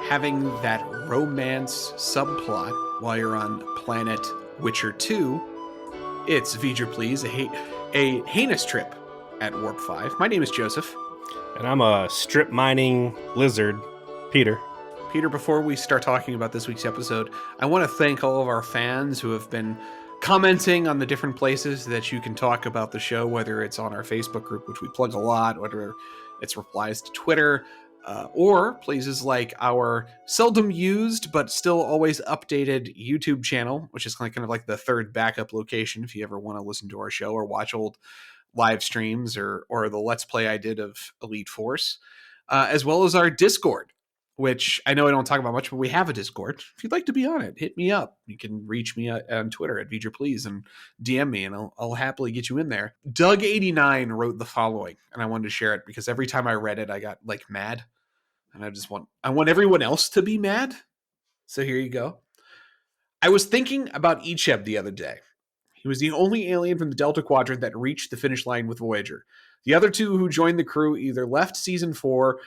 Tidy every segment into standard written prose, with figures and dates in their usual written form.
having that romance subplot while you're on planet Witcher 2. It's V'ger Please, a heinous trip at Warp 5. My name is Joseph. And I'm a strip mining lizard, Peter. Peter, before we start talking about this week's episode, I want to thank all of our fans who have been commenting on the different places that you can talk about the show, whether it's on our Facebook group, which we plug a lot, whether it's replies to Twitter, or places like our seldom used but still always updated YouTube channel, which is kind of like the third backup location if you ever want to listen to our show or watch old live streams or the Let's Play I did of Elite Force, as well as our Discord, which I know I don't talk about much, but we have a Discord. If you'd like to be on it, hit me up. You can reach me on Twitter at VJPlease and DM me, and I'll happily get you in there. Doug89 wrote the following, and I wanted to share it because every time I read it, I got like mad, and I want everyone else to be mad. So here you go. I was thinking about Icheb the other day. He was the only alien from the Delta Quadrant that reached the finish line with Voyager. The other two who joined the crew either left season 4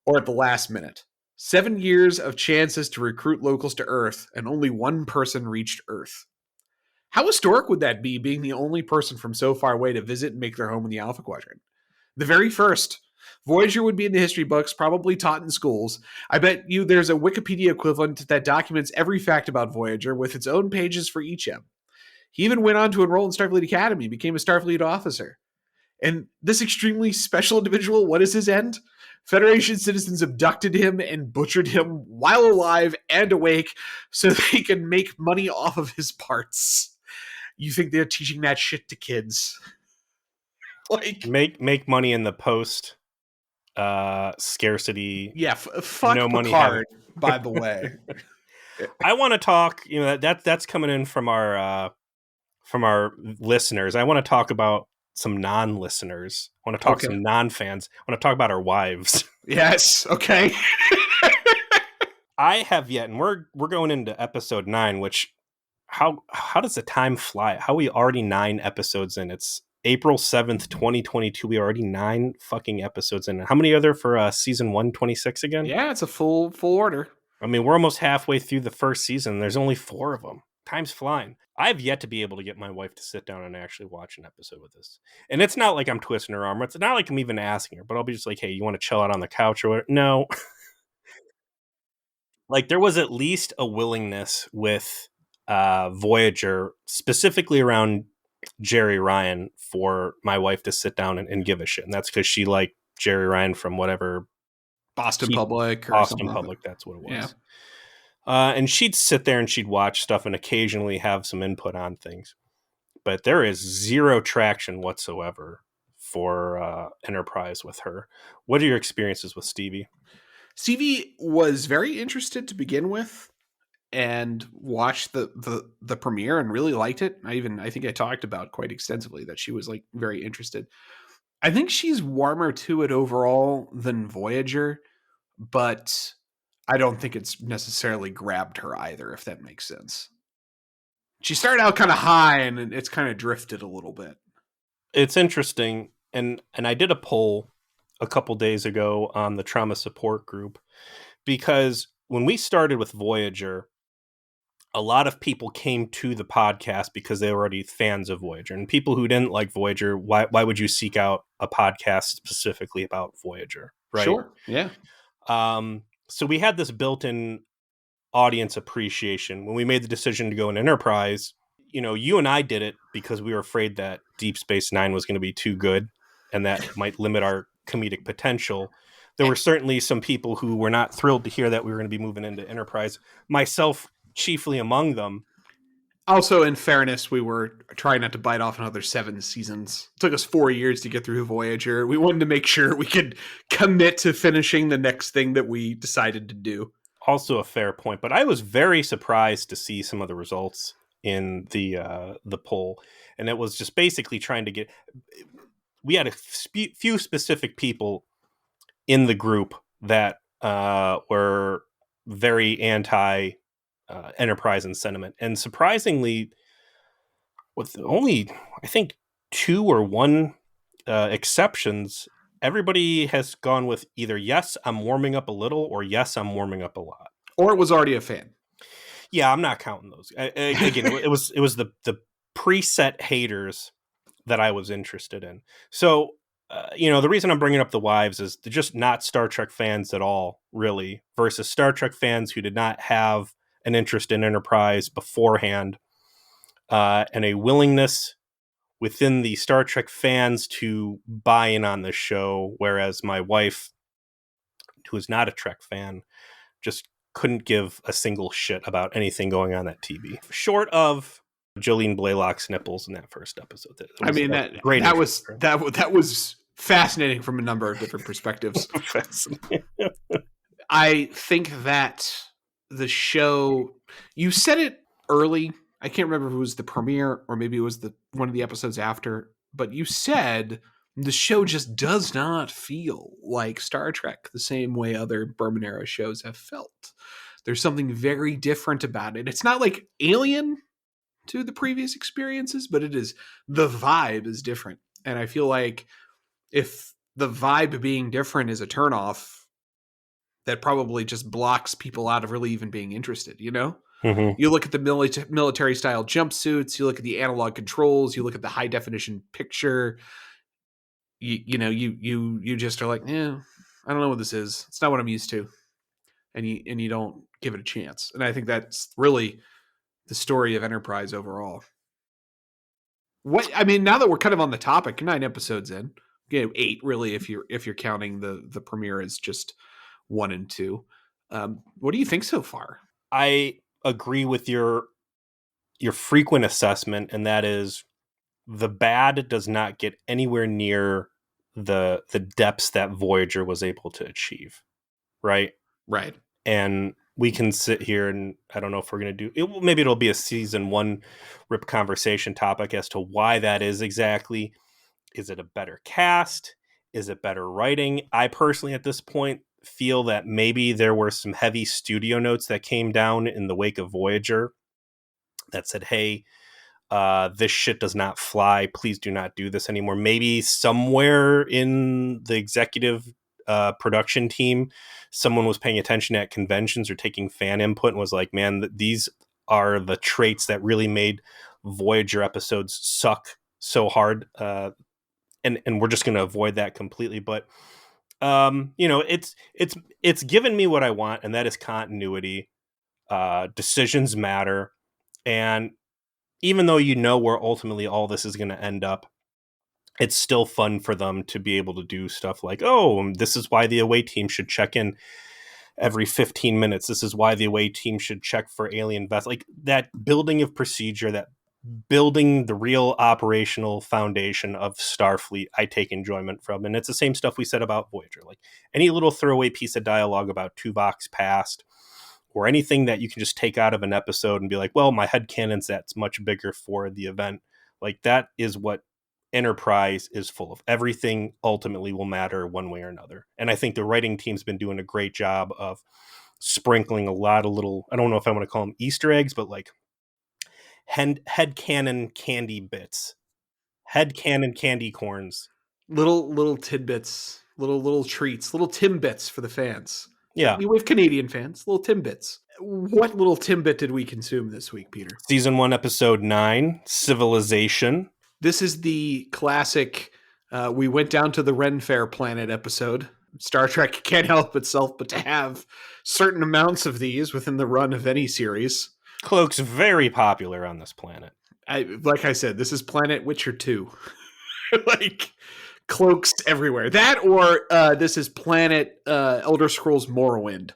or at the last minute. 7 years of chances to recruit locals to Earth, and only one person reached Earth. How historic would that be, being the only person from so far away to visit and make their home in the Alpha Quadrant? The very first. Voyager would be in the history books, probably taught in schools. I bet you there's a Wikipedia equivalent that documents every fact about Voyager with its own pages for each M. He even went on to enroll in Starfleet Academy, became a Starfleet officer. And this extremely special individual, what is his end? Federation citizens abducted him and butchered him while alive and awake so they can make money off of his parts. You think they're teaching that shit to kids? Like, make money in the post scarcity. Yeah, fuck no Picard, by the way. I want to talk, that's coming in from our listeners. I want to talk about some non-listeners. I want to talk some non-fans. I want to talk about our wives. Yes, okay. I have yet, and we're going into episode 9, which how does the time fly? How are we already 9 episodes in? It's April 7th, 2022. We are already 9 fucking episodes in. How many are there for season 126 again? Yeah, it's a full order. I mean, we're almost halfway through the first season. There's only 4 of them. Time's flying. I've yet to be able to get my wife to sit down and actually watch an episode with us. And it's not like I'm twisting her arm. It's not like I'm even asking her, but I'll be just like, hey, you want to chill out on the couch or whatever? No. Like, there was at least a willingness with Voyager, specifically around Jerry Ryan, for my wife to sit down and give a shit. And that's because she liked Jerry Ryan from whatever. Boston Public. That's what it was. Yeah. And she'd sit there and she'd watch stuff and occasionally have some input on things. But there is zero traction whatsoever for Enterprise with her. What are your experiences with Stevie? Stevie was very interested to begin with and watched the premiere and really liked it. I think I talked about quite extensively that she was like very interested. I think she's warmer to it overall than Voyager, but I don't think it's necessarily grabbed her either, if that makes sense. She started out kind of high and it's kind of drifted a little bit. It's interesting. And I did a poll a couple days ago on the trauma support group, because when we started with Voyager, a lot of people came to the podcast because they were already fans of Voyager. And people who didn't like Voyager, why would you seek out a podcast specifically about Voyager? Right? Sure. Yeah. So we had this built-in audience appreciation. When we made the decision to go in Enterprise, you and I did it because we were afraid that Deep Space Nine was going to be too good and that might limit our comedic potential. There were certainly some people who were not thrilled to hear that we were going to be moving into Enterprise, myself chiefly among them. Also, in fairness, we were trying not to bite off another 7 seasons. It took us 4 years to get through Voyager. We wanted to make sure we could commit to finishing the next thing that we decided to do. Also a fair point, but I was very surprised to see some of the results in the poll, and it was just basically trying to get. We had a few specific people in the group that were very anti Enterprise and sentiment, and surprisingly, with only I think 2 or 1 exceptions, everybody has gone with either yes, I'm warming up a little, or yes, I'm warming up a lot. Or it was already a fan. Yeah, I'm not counting those. Again, it was the preset haters that I was interested in. So, the reason I'm bringing up the wives is they're just not Star Trek fans at all, really, versus Star Trek fans who did not have an interest in Enterprise beforehand, and a willingness within the Star Trek fans to buy in on the show, whereas my wife, who is not a Trek fan, just couldn't give a single shit about anything going on at TV, short of Jolene Blaylock's nipples in that first episode. I mean, that was fascinating from a number of different perspectives. I think that the show, you said it early. I can't remember if it was the premiere or maybe it was one of the episodes after, but you said the show just does not feel like Star Trek the same way other Berman era shows have felt. There's something very different about it. It's not like alien to the previous experiences, but the vibe is different. And I feel like if the vibe being different is a turnoff, that probably just blocks people out of really even being interested, Mm-hmm. You look at the military style jumpsuits, you look at the analog controls, you look at the high definition picture, you just are like, I don't know what this is. It's not what I'm used to. And you don't give it a chance. And I think that's really the story of Enterprise overall. Now that we're kind of on the topic, 9 episodes in, 8 really, if you're counting the premiere as just 1 and 2. What do you think so far? I agree with your frequent assessment, and that is the bad does not get anywhere near the depths that Voyager was able to achieve. Right. And we can sit here and I don't know if we're going to do it. Maybe it'll be a season 1 rip conversation topic as to why that is exactly. Is it a better cast? Is it better writing? I personally, at this point, feel that maybe there were some heavy studio notes that came down in the wake of Voyager that said, hey, this shit does not fly. Please do not do this anymore. Maybe somewhere in the executive production team, someone was paying attention at conventions or taking fan input and was like, man, these are the traits that really made Voyager episodes suck so hard. And we're just going to avoid that completely. But, it's given me what I want, and that is continuity. Decisions matter. And even though where ultimately all this is going to end up, it's still fun for them to be able to do stuff like, oh, this is why the away team should check in every 15 minutes. This is why the away team should check for alien vessels. Like that building of procedure, that building the real operational foundation of Starfleet, I take enjoyment from. And it's the same stuff we said about Voyager. Like any little throwaway piece of dialogue about Tuvok's past or anything that you can just take out of an episode and be like, well, my headcanon's that's much bigger for the event. Like that is what Enterprise is full of. Everything ultimately will matter one way or another. And I think the writing team's been doing a great job of sprinkling a lot of little, I don't know if I want to call them Easter eggs, but like headcanon candy bits, headcanon candy corns, little tidbits, little treats, little Timbits for the fans. Yeah, we have Canadian fans, little Timbits. What little Timbit did we consume this week, Peter? Season 1, episode 9, Civilization. This is the classic we went down to the Ren Fair planet episode. Star Trek can't help itself but to have certain amounts of these within the run of any series. Cloak's very popular on this planet. Like I said, this is Planet Witcher 2. Like, Cloaks everywhere. That or this is Planet Elder Scrolls Morrowind,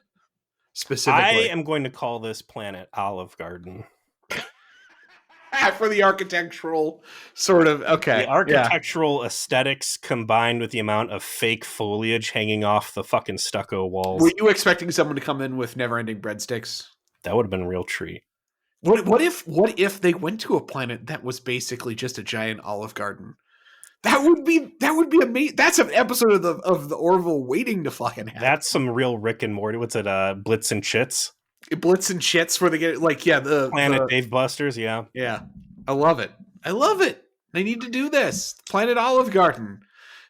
specifically. I am going to call this Planet Olive Garden. For the architectural sort of, okay. The architectural aesthetics combined with the amount of fake foliage hanging off the fucking stucco walls. Were you expecting someone to come in with never-ending breadsticks? That would have been a real treat. What if they went to a planet that was basically just a giant Olive Garden? That would be amazing. That's an episode of the Orville waiting to fucking happen. That's some real Rick and Morty. What's it? Blitz and Chits. Blitz and Chits, where they get the Planet Dave Busters. Yeah. I love it. They need to do this. Planet Olive Garden.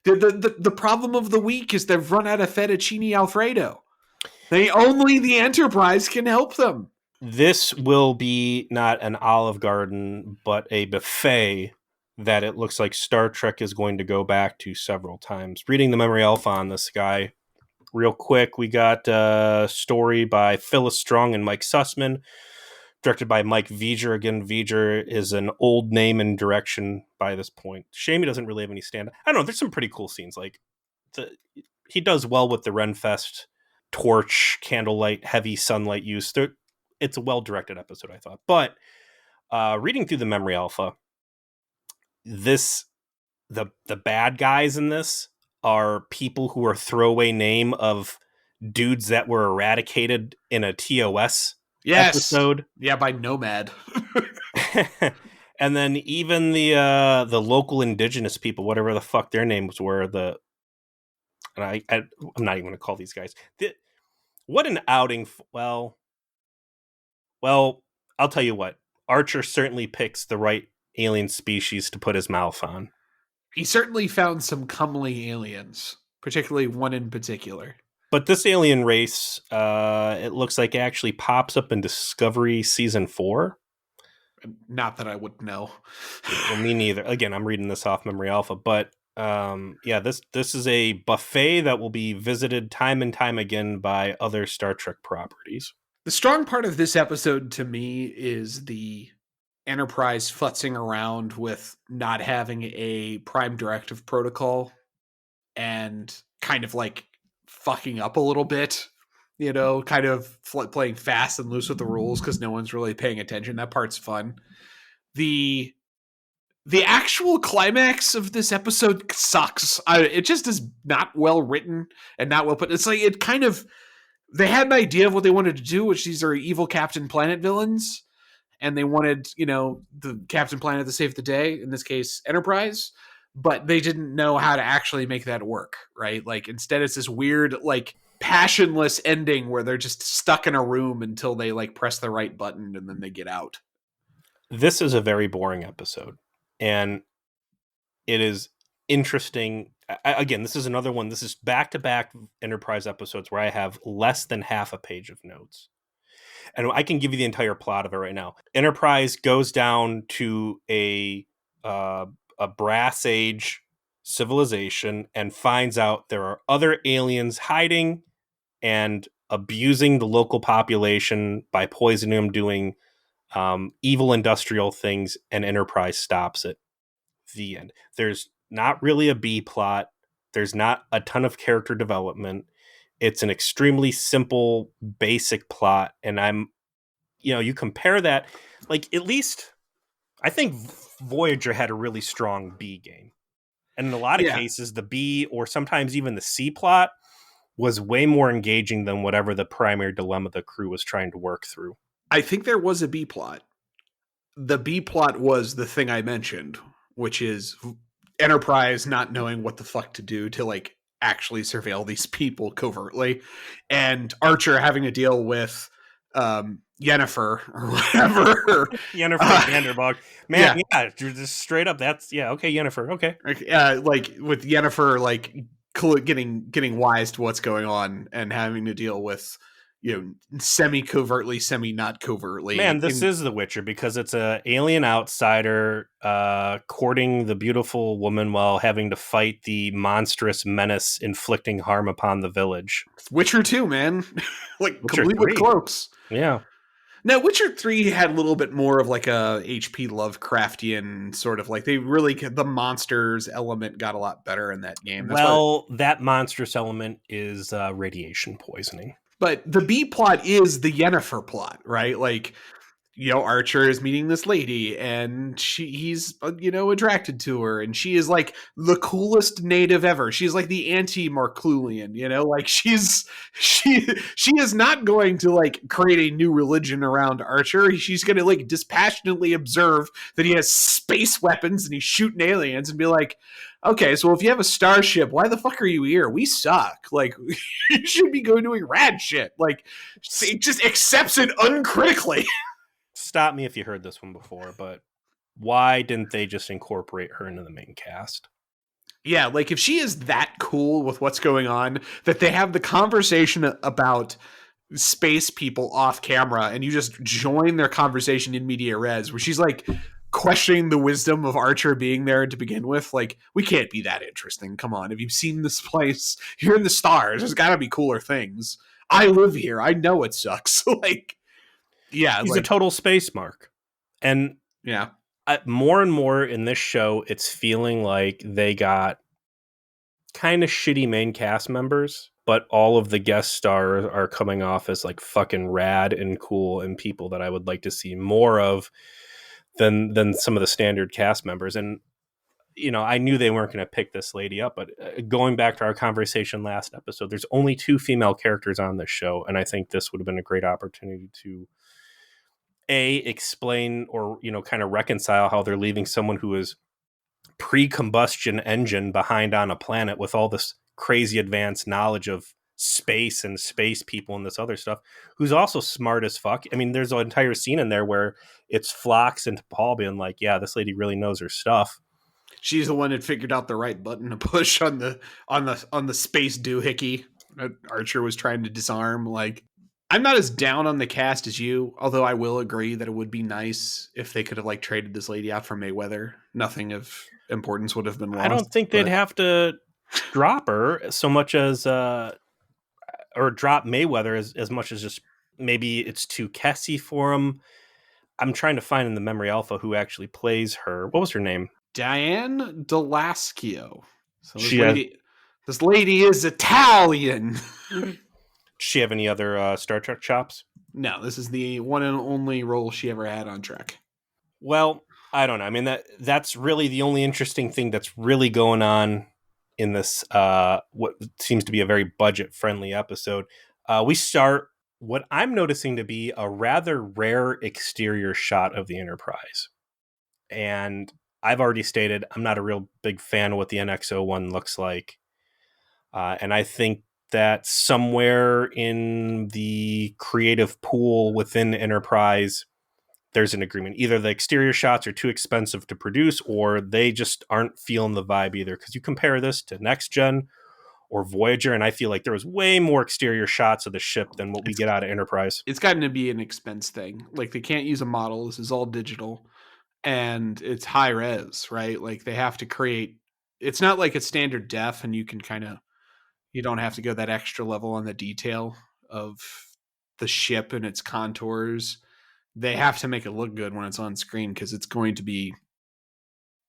The problem of the week is they've run out of fettuccine Alfredo. Only the Enterprise can help them. This will be not an Olive Garden, but a buffet that it looks like Star Trek is going to go back to several times. Reading the memory alpha on this guy real quick, we got a story by Phyllis Strong and Mike Sussman, directed by Mike V'ger. Again, V'ger is an old name and direction by this point. Shame he doesn't really have any stand. I don't know. There's some pretty cool scenes. Like he does well with the Renfest torch, candlelight, heavy sunlight use. It's a well-directed episode, I thought. But reading through the memory alpha, the bad guys in this are people who are throwaway name of dudes that were eradicated in a TOS episode. Yeah, by Nomad. And then even the local indigenous people, whatever the fuck their names were, I'm not even going to call these guys. What an outing! Well, I'll tell you what. Archer certainly picks the right alien species to put his mouth on. He certainly found some comely aliens, particularly one in particular. But this alien race, it looks like it actually pops up in Discovery Season 4. Not that I would know. Well, me neither. Again, I'm reading this off Memory Alpha. But yeah, this is a buffet that will be visited time and time again by other Star Trek properties. The strong part of this episode to me is the Enterprise futzing around with not having a prime directive protocol and kind of like fucking up a little bit, you know, kind of playing fast and loose with the rules because no one's really paying attention. That part's fun. The actual climax of this episode sucks. It just is not well written and not well put. It's like it kind of, they had an idea of what they wanted to do, which these are evil Captain Planet villains, and they wanted, you know, the Captain Planet to save the day, in this case, Enterprise, but they didn't know how to actually make that work, right? Like, instead it's this weird, like, passionless ending where they're just stuck in a room until they, like, press the right button and then they get out. This is a very boring episode, and it is interesting. Again, this is another one. This is back-to-back Enterprise episodes where I have less than half a page of notes. And I can give you the entire plot of it right now. Enterprise goes down to a brass age civilization and finds out there are other aliens hiding and abusing the local population by poisoning them, doing evil industrial things, and Enterprise stops it. The end. There's not really a B plot. There's not a ton of character development. It's an extremely simple, basic plot. And you compare that, like, at least I think Voyager had a really strong B game. And in a lot of cases, the B or sometimes even the C plot was way more engaging than whatever the primary dilemma the crew was trying to work through. I think there was a B plot. The B plot was the thing I mentioned, which is Enterprise not knowing what the fuck to do to, like, actually surveil these people covertly, and Archer having to deal with Yennefer or whatever. Yennefer Vanderbog. Man, yeah, just straight up, that's, okay, Yennefer, okay. Like, with Yennefer, like, getting wise to what's going on and having to deal with, semi-covertly, semi-not covertly. Man, this is The Witcher, because it's a alien outsider courting the beautiful woman while having to fight the monstrous menace inflicting harm upon the village. Witcher 2, man. Like, Witcher complete 3. with cloaks. Yeah. Now, Witcher 3 had a little bit more of like a H.P. Lovecraftian sort of, like, the monsters element got a lot better in that game. That monstrous element is radiation poisoning. But the B plot is the Yennefer plot, right? Like, Archer is meeting this lady and he's attracted to her, and she is like the coolest native ever. She's like the anti-Marclulian, like she is not going to, like, create a new religion around Archer. She's going to, like, dispassionately observe that he has space weapons and he's shooting aliens and be like, okay, so if you have a starship, why the fuck are you here? We suck. Like, you should be doing rad shit. Like, it just accepts it uncritically. Stop me if you heard this one before, but why didn't they just incorporate her into the main cast? Yeah, like if she is that cool with what's going on that they have the conversation about space people off camera and you just join their conversation in media res where she's like questioning the wisdom of Archer being there to begin with, like we can't be that interesting. Come on, have you seen this place? You're in the stars, there's got to be cooler things. I live here, I know it sucks. Like yeah, He's a like total space mark. And yeah, more and more in this show, it's feeling like they got kind of shitty main cast members, but all of the guest stars are coming off as like fucking rad and cool and people that I would like to see more of than some of the standard cast members. And I knew they weren't going to pick this lady up, but going back to our conversation last episode, there's only 2 female characters on this show, and I think this would have been a great opportunity to explain or kind of reconcile how they're leaving someone who is pre-combustion engine behind on a planet with all this crazy advanced knowledge of space and space people and this other stuff, who's also smart as fuck. I mean, there's an entire scene in there where it's Phlox and Paul being like, yeah, this lady really knows her stuff. she's the one that figured out the right button to push on the space doohickey that Archer was trying to disarm. Like I'm not as down on the cast as you, although I will agree that it would be nice if they could have like traded this lady out for Mayweather. Nothing of importance would have been I don't lost. think they'd have to drop her so much as or drop Mayweather as much as just maybe it's too Kessie for him. I'm trying to find in the Memory Alpha who actually plays her. What was her name? Diane Delaskio. So She has, this lady is Italian. does she have any other Star Trek chops? No, this is the one and only role she ever had on Trek. Well, I don't know. I mean that's really the only interesting thing that's really going on in this what seems to be a very budget friendly episode. We start what I'm noticing to be a rather rare exterior shot of the Enterprise. And I've already stated I'm not a real big fan of what the NX-01 looks like. And I think that somewhere in the creative pool within Enterprise, there's an agreement. Either the exterior shots are too expensive to produce, or they just aren't feeling the vibe either. Because you compare this to Next Gen or Voyager, and I feel like there was way more exterior shots of the ship than what we get out of Enterprise. It's gotten to be an expense thing. Like they can't use a model. This is all digital. And it's high res, right? Like they have to create. It's not like it's standard def, and you don't have to go that extra level on the detail of the ship and its contours. They have to make it look good when it's on screen because it's going to be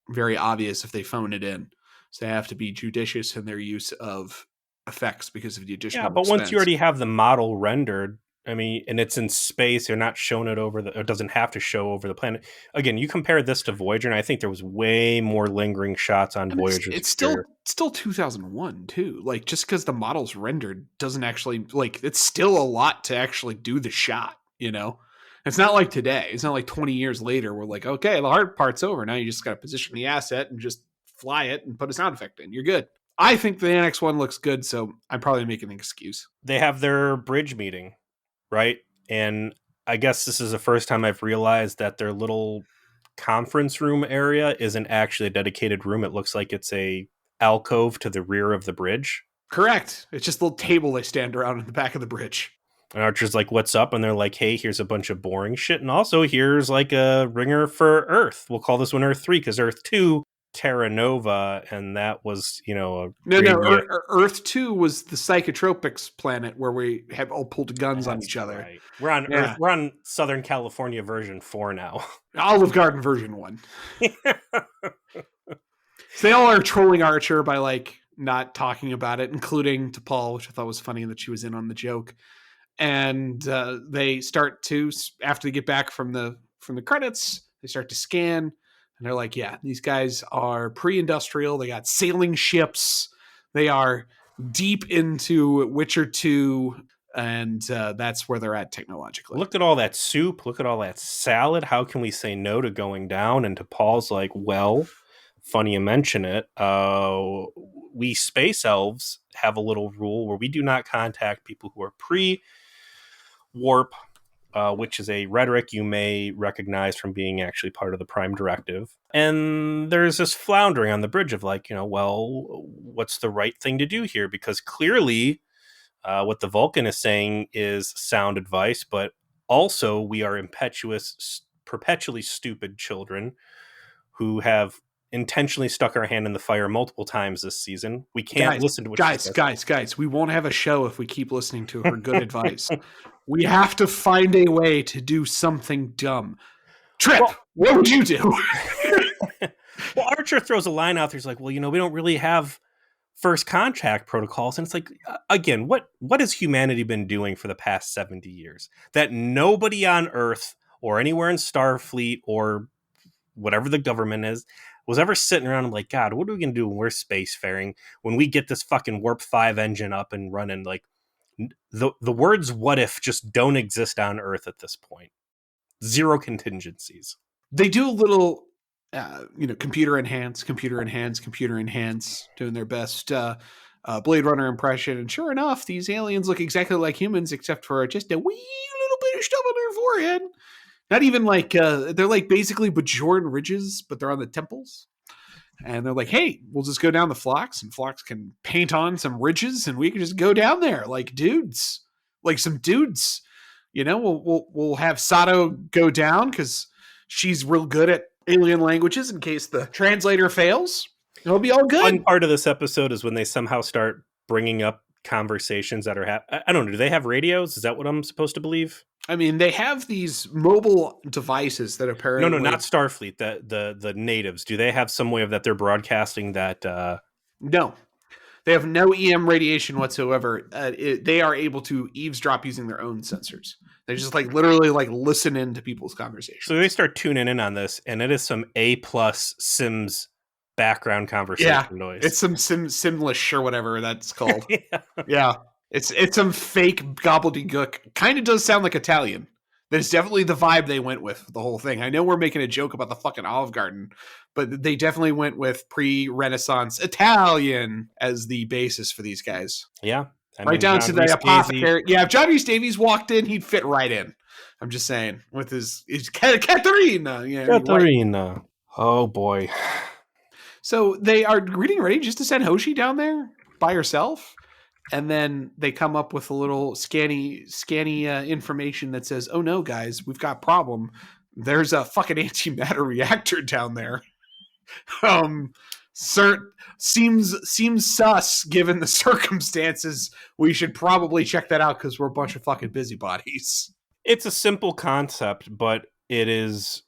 very obvious if they phone it in. So they have to be judicious in their use of effects because of the additional Yeah, but expense. once you already have the model rendered, I mean, and it's in space, you're not showing it over it doesn't have to show over the planet. Again, you compare this to Voyager, and I think there was way more lingering shots on Voyager's it's exterior. still 2001 too. Like just because the model's rendered doesn't actually like it's still a lot to actually do the shot. It's not like today. It's not like 20 years later. We're like, okay, the hard part's over. Now you just got to position the asset and just fly it and put a sound effect in. You're good. I think the Annex one looks good, so I'm probably making an excuse. They have their bridge meeting, right? And I guess this is the first time I've realized that their little conference room area isn't actually a dedicated room. It looks like it's a alcove to the rear of the bridge. Correct. It's just a little table they stand around in the back of the bridge. And Archer's like, what's up? And they're like, hey, here's a bunch of boring shit. And also, here's like a ringer for Earth. We'll call this one Earth 3 because Earth 2, Terra Nova. And that was, a No, Earth 2 was the psychotropics planet where we have all pulled guns on each other. Right. We're on Earth. We're on Southern California version 4 now. Olive Garden version 1. So they all are trolling Archer by like not talking about it, including to Paul, which I thought was funny that she was in on the joke. And they start to, after they get back from the credits, they start to scan, and they're like, yeah, these guys are pre-industrial. They got sailing ships. They are deep into Witcher 2, and that's where they're at technologically. Look at all that soup. Look at all that salad. How can we say no to going down? And to Paul's like, well, funny you mention it. We space elves have a little rule where we do not contact people who are pre-warp which is a rhetoric you may recognize from being actually part of the Prime Directive. And there's this floundering on the bridge of like, well, what's the right thing to do here? Because clearly what the Vulcan is saying is sound advice, but also we are impetuous, perpetually stupid children who have intentionally stuck our hand in the fire multiple times this season. We can't listen to what she says. Guys, we won't have a show if we keep listening to her good advice. We have to find a way to do something dumb. Trip, what would you do? Well, Archer throws a line out there. He's like, well, we don't really have first contact protocols. And it's like, again, what has humanity been doing for the past 70 years? That nobody on Earth or anywhere in Starfleet or whatever the government is was ever sitting around and like, God, what are we going to do when we're spacefaring? When we get this fucking Warp 5 engine up and running? Like, the words what if just don't exist on Earth at this point. Zero contingencies. They do a little, computer enhance, doing their best Blade Runner impression. And sure enough, these aliens look exactly like humans, except for just a wee little bit of stuff on their forehead. Not even like, they're like basically Bajoran ridges, but they're on the temples. And they're like, hey, we'll just go down the Phlox, and Phlox can paint on some ridges, and we can just go down there like dudes, like some dudes. We'll have Sato go down because she's real good at alien languages in case the translator fails. It'll be all good. One part of this episode is when they somehow start bringing up conversations that are I don't know. Do they have radios? Is that what I'm supposed to believe? I mean, they have these mobile devices that apparently... No, not Starfleet. The natives. Do they have some way of that they're broadcasting that... No. They have no EM radiation whatsoever. They are able to eavesdrop using their own sensors. They just literally listen in to people's conversations. So they start tuning in on this, and it is some A+ Sims background conversation noise. It's some Simlish or whatever that's called. Yeah. It's some fake gobbledygook. Kind of does sound like Italian. That's definitely the vibe they went with the whole thing. I know we're making a joke about the fucking Olive Garden, but they definitely went with pre-Renaissance Italian as the basis for these guys. Yeah. Right down to the apothecary. Yeah, if John Rhys Davies walked in, he'd fit right in. I'm just saying. With his Katharina. Yeah, Katharina. Right. Oh, boy. So they are getting ready just to send Hoshi down there by herself. And then they come up with a little scanny information that says, oh no, guys, we've got a problem. There's a fucking antimatter reactor down there. Seems sus given the circumstances. We should probably check that out because we're a bunch of fucking busybodies. It's a simple concept, but it is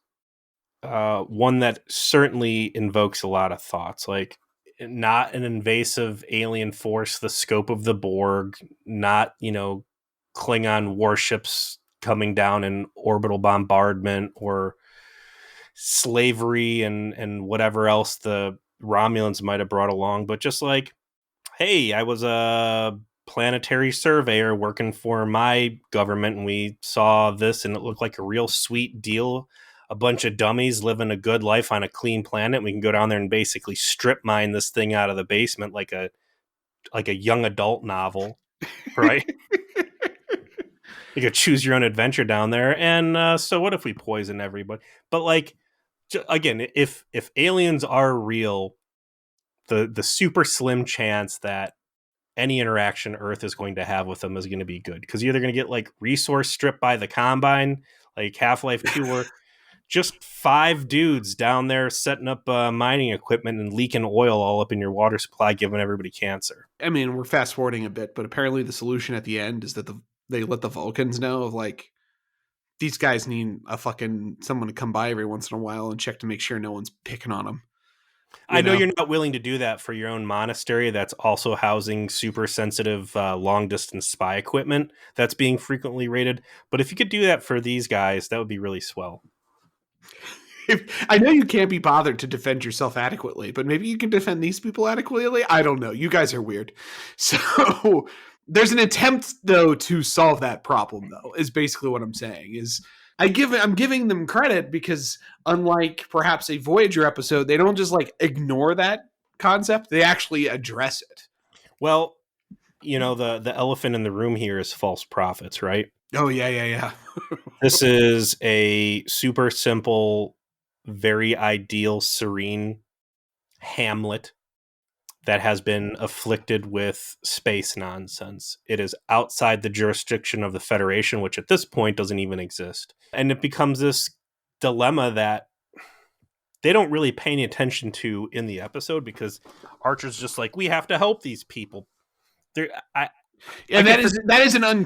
one that certainly invokes a lot of thoughts. Like, not an invasive alien force, the scope of the Borg, not, Klingon warships coming down in orbital bombardment or slavery and whatever else the Romulans might have brought along, but just like, hey, I was a planetary surveyor working for my government and we saw this and it looked like a real sweet deal. A bunch of dummies living a good life on a clean planet. We can go down there and basically strip mine this thing out of the basement like a young adult novel, right? You could choose your own adventure down there. And so what if we poison everybody? But again, if aliens are real, the super slim chance that any interaction Earth is going to have with them is going to be good. Because you're either going to get resource stripped by the Combine, like Half-Life 2, or just 5 dudes down there setting up mining equipment and leaking oil all up in your water supply, giving everybody cancer. I mean, we're fast forwarding a bit, but apparently the solution at the end is that they let the Vulcans know of these guys need someone to come by every once in a while and check to make sure no one's picking on them. I know you're not willing to do that for your own monastery that's also housing super sensitive long distance spy equipment that's being frequently raided. But if you could do that for these guys, that would be really swell. I know you can't be bothered to defend yourself adequately, but maybe you can defend these people adequately. I don't know. You guys are weird. So there's an attempt, though, to solve that problem, though, is basically what I'm saying. I'm giving them credit because unlike perhaps a Voyager episode, they don't just ignore that concept. They actually address it. Well, the elephant in the room here is false prophets, right? Oh yeah, yeah, yeah. This is a super simple, very ideal, serene hamlet that has been afflicted with space nonsense. It is outside the jurisdiction of the Federation, which at this point doesn't even exist. And it becomes this dilemma that they don't really pay any attention to in the episode, because Archer's just like, we have to help these people. There, And that is an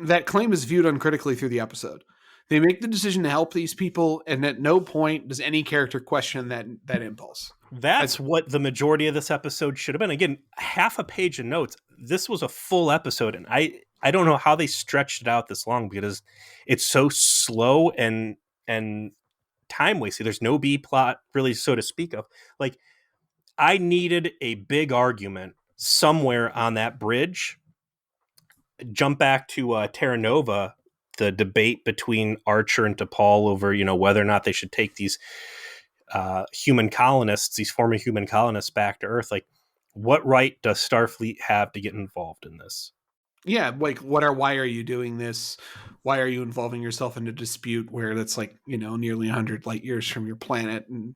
that claim is viewed uncritically through the episode. They make the decision to help these people, and at no point does any character question that impulse. That's what the majority of this episode should have been. Again, half a page of notes. This was a full episode, and I don't know how they stretched it out this long, because it's so slow and time wasted. There's no B plot really, so to speak of. Like, I needed a big argument somewhere on that bridge. Jump back to Terra Nova, the debate between Archer and T'Pol over whether or not they should take these human colonists, these former human colonists, back to Earth. Like, what right does Starfleet have to get involved in this? Yeah, like why are you doing this? Why are you involving yourself in a dispute where that's like nearly 100 light years from your planet? And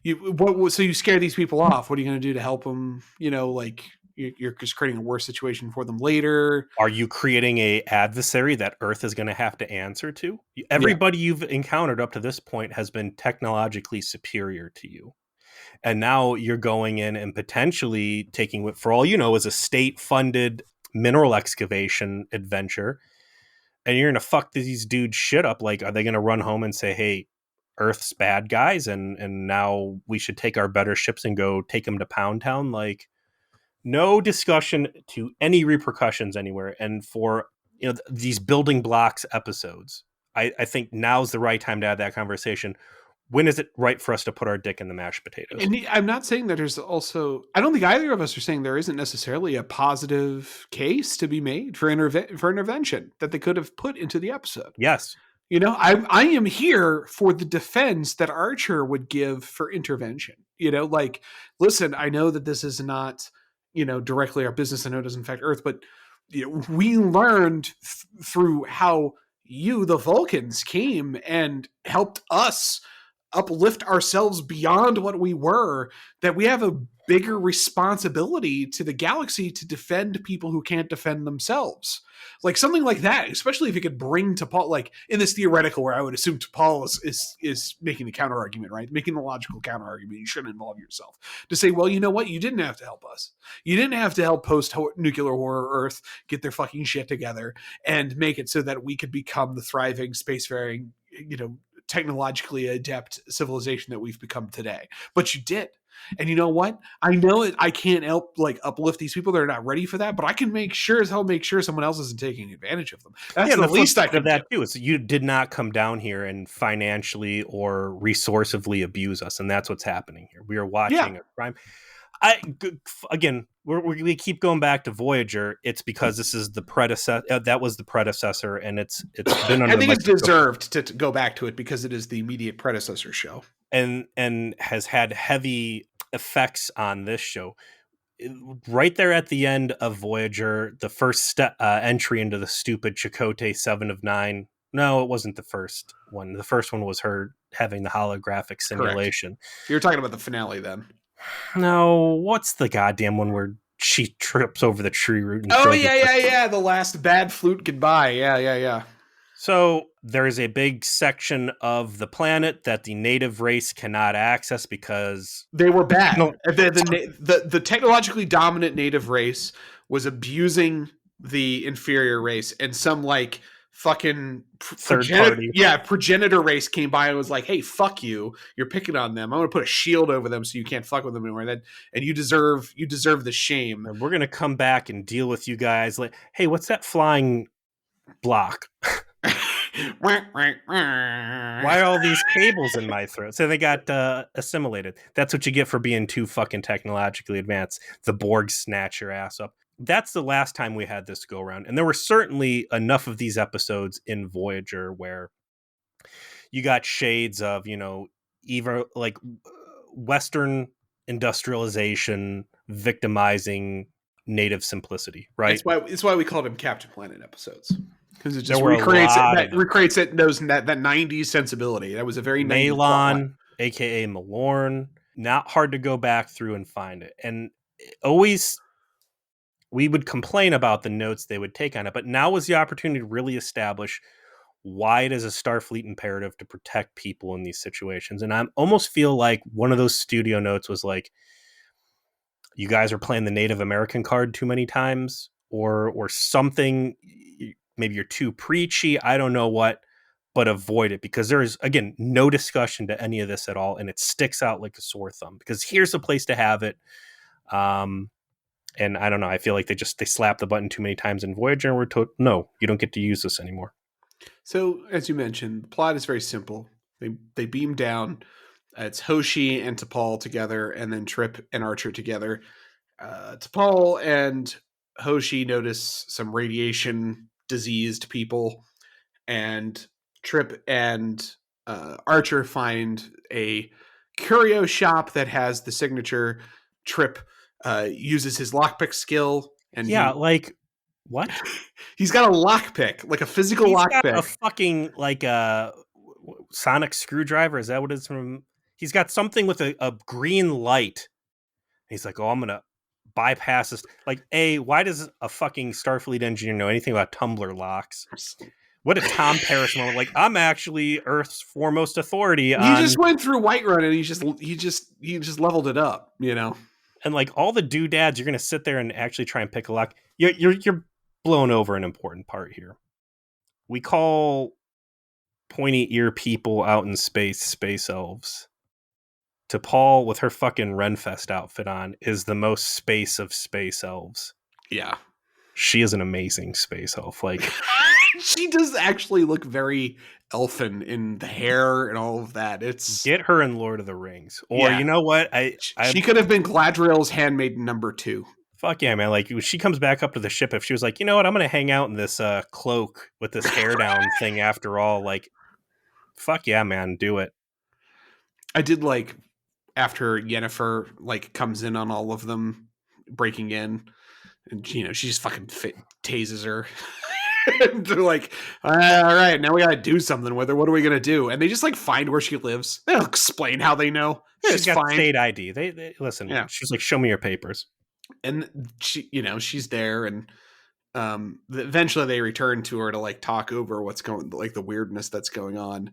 so you scare these people off. What are you going to do to help them? Like you're just creating a worse situation for them later. Are you creating a adversary that Earth is going to have to answer to? Everybody you've encountered up to this point has been technologically superior to you. And now you're going in and potentially taking what, for all you know, is a state-funded mineral excavation adventure. And you're going to fuck these dudes shit up. Like, are they going to run home and say, hey, Earth's bad guys, and now we should take our better ships and go take them to Pound Town? Like, no discussion to any repercussions anywhere. And for these building blocks episodes, I think now's the right time to have that conversation. When is it right for us to put our dick in the mashed potatoes? And I'm not saying that there's also. I don't think either of us are saying there isn't necessarily a positive case to be made for intervention that they could have put into the episode. Yes. I am here for the defense that Archer would give for intervention. Like, listen, I know that this is not, directly our business. I know it doesn't affect Earth, but we learned through how you, the Vulcans, came and helped us uplift ourselves beyond what we were, that we have a bigger responsibility to the galaxy to defend people who can't defend themselves. Like something like that, especially if you could bring T'Pol, like in this theoretical where I would assume T'Pol is making the counter argument, right? Making the logical counter argument. You shouldn't involve yourself, to say, well, you know what? You didn't have to help us. You didn't have to help post-nuclear war Earth get their fucking shit together and make it so that we could become the thriving, spacefaring, technologically adept civilization that we've become today. But you did. And you know what? I know I can't help uplift these people that are not ready for that, but I can make sure someone else isn't taking advantage of them. That's the least I can do. That too. Is you did not come down here and financially or resourcively abuse us, and that's what's happening here. We are watching a crime. Again, we keep going back to Voyager. It's because this is the predecessor. That was the predecessor, and it's been. I think it's deserved to go back to it because it is the immediate predecessor show, and has had heavy effects on this show. Right there at the end of Voyager, the first entry into the stupid Chakotay 7 of 9. No, it wasn't the first one. The first one was her having the holographic simulation. Correct. You're talking about the finale then. No, what's the goddamn one where she trips over the tree root? And yeah. The last bad flute goodbye. Yeah. So there's a big section of the planet that the native race cannot access because they were bad. The technologically dominant native race was abusing the inferior race, and some fucking progenitor race came by and was like, hey, fuck you, you're picking on them, I'm gonna put a shield over them so you can't fuck with them anymore, and you deserve the shame, and we're gonna come back and deal with you guys. Like, hey, what's that flying block? Why are all these cables in my throat? So they got assimilated. That's what you get for being too fucking technologically advanced. The Borg snatch your ass up. That's the last time we had this go around. And there were certainly enough of these episodes in Voyager where you got shades of, either like Western industrialization victimizing native simplicity, right? It's why we called him Captain Planet episodes, because it There just were a lot of them. recreates it that 90s sensibility. That was a very 90s plot line. Malon, aka Malorn, not hard to go back through and find it. And always we would complain about the notes they would take on it, but now was the opportunity to really establish why it is a Starfleet imperative to protect people in these situations. And I almost feel like one of those studio notes was like, you guys are playing the Native American card too many times, or something. Maybe you're too preachy. I don't know what, but avoid it, because there is, again, no discussion to any of this at all, and it sticks out like a sore thumb. Because here's the place to have it. And I don't know. I feel like they slapped the button too many times in Voyager, and we're told, no, you don't get to use this anymore. So, as you mentioned, the plot is very simple. They beam down. It's Hoshi and T'Pol together, and then Trip and Archer together. T'Pol and Hoshi notice some radiation diseased people, and Trip and Archer find a curio shop that has the signature. Trip uses his lockpick skill, and Yeah, like what? he's got a lockpick, like a physical He's got a lockpick. fucking like a sonic screwdriver. Is that what it's from? He's got something with a green light. He's like, oh, I'm gonna bypass this. Like, why does a fucking Starfleet engineer know anything about tumbler locks? What a Tom Paris moment! Like, I'm actually Earth's foremost authority on. He just went through Whiterun and he just leveled it up, you know. And like all the doodads, you're gonna sit there and actually try and pick a lock. You're blown over an important part here. We call pointy ear people out in space elves. T'Pol with her fucking Renfest outfit on is the most space of space elves. Yeah. She is an amazing space elf. Like, she does actually look very elfin in the hair and all of that. It's get her in Lord of the Rings. Or you know what? She could have been Gladriel's handmaiden number 2. Fuck yeah, man. Like, when she comes back up to the ship, if she was like, you know what, I'm gonna hang out in this cloak with this hair down thing after all, like, fuck yeah, man, do it. I did like after Yennefer like comes in on all of them breaking in, and she just fucking tases her. And they're like, all right, now we gotta do something with her. What are we gonna do? And they just like find where she lives. They don't explain how they know. She's got state ID. They listen. Yeah. She's like, show me your papers. And she, she's there, and eventually they return to her to like talk over what's going, like the weirdness that's going on.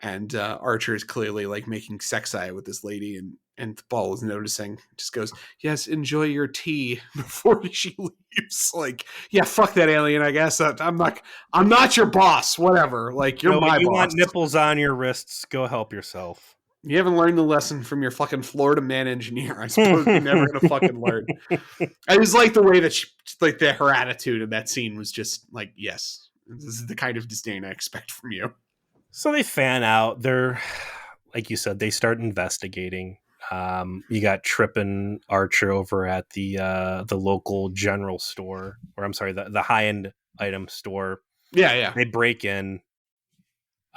And Archer is clearly like making sex eye with this lady, and the ball is noticing. Just goes, yes, enjoy your tea before she leaves. Like, yeah, fuck that alien. I guess I'm not your boss. Whatever. Like, you're my boss. You want nipples on your wrists? Go help yourself. You haven't learned the lesson from your fucking Florida man engineer. I suppose you're never gonna fucking learn. I just like the way that her attitude in that scene was just like, yes, this is the kind of disdain I expect from you. So they fan out. They're, like you said, they start investigating. You got Trip and Archer over at the local general store, or I'm sorry, the high end item store. Yeah. They break in.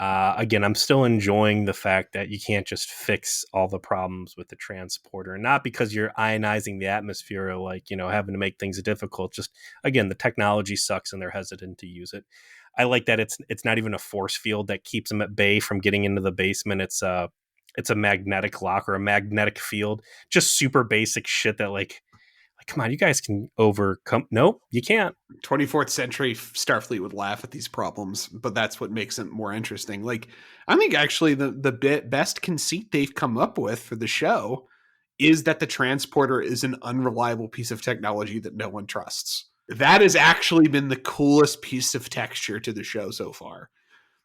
Again, I'm still enjoying the fact that you can't just fix all the problems with the transporter, and not because you're ionizing the atmosphere, or like, having to make things difficult. Just, again, the technology sucks and they're hesitant to use it. I like that it's not even a force field that keeps them at bay from getting into the basement. It's a magnetic lock or a magnetic field. Just super basic shit that like come on, you guys can overcome. Nope, you can't. 24th century Starfleet would laugh at these problems, but that's what makes it more interesting. Like, I think actually the best conceit they've come up with for the show is that the transporter is an unreliable piece of technology that no one trusts. That has actually been the coolest piece of texture to the show so far,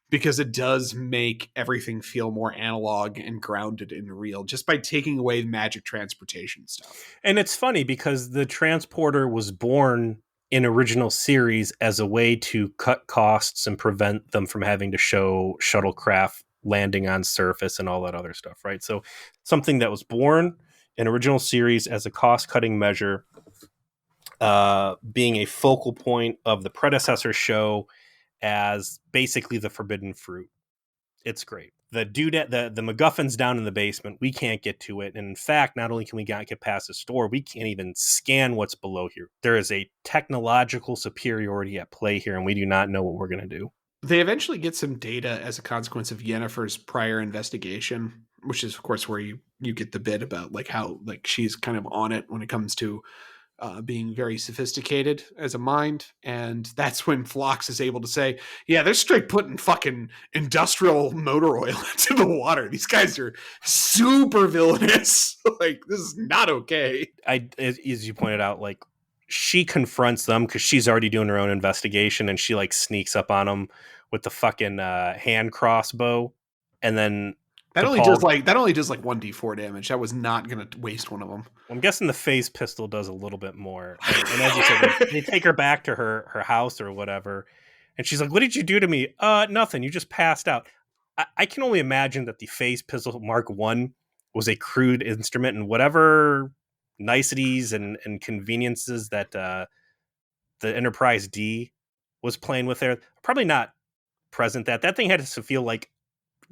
because it does make everything feel more analog and grounded and real just by taking away magic transportation stuff. And it's funny because the transporter was born in original series as a way to cut costs and prevent them from having to show shuttlecraft landing on surface and all that other stuff, right? So something that was born in original series as a cost-cutting measure, being a focal point of the predecessor show as basically the forbidden fruit. It's great. the dude at the MacGuffin's down in the basement. We can't get to it. And in fact, not only can we not get past the store, we can't even scan what's below here. There is a technological superiority at play here, and we do not know what we're going to do. They eventually get some data as a consequence of Yennefer's prior investigation, which is, of course, where you get the bit about like how like she's kind of on it when it comes to being very sophisticated as a mind. And that's when Phlox is able to say, yeah, they're straight putting fucking industrial motor oil into the water. These guys are super villainous. Like, this is not okay. As you pointed out, like, she confronts them because she's already doing her own investigation, and she like sneaks up on them with the fucking hand crossbow, and then That only does like 1d4 damage. That was not going to waste one of them. I'm guessing the phase pistol does a little bit more. And as you said, they take her back to her house or whatever, and she's like, "What did you do to me?" Nothing. You just passed out. I can only imagine that the phase pistol Mark One was a crude instrument, and whatever niceties and conveniences that the Enterprise D was playing with there, probably not present. That thing had to feel like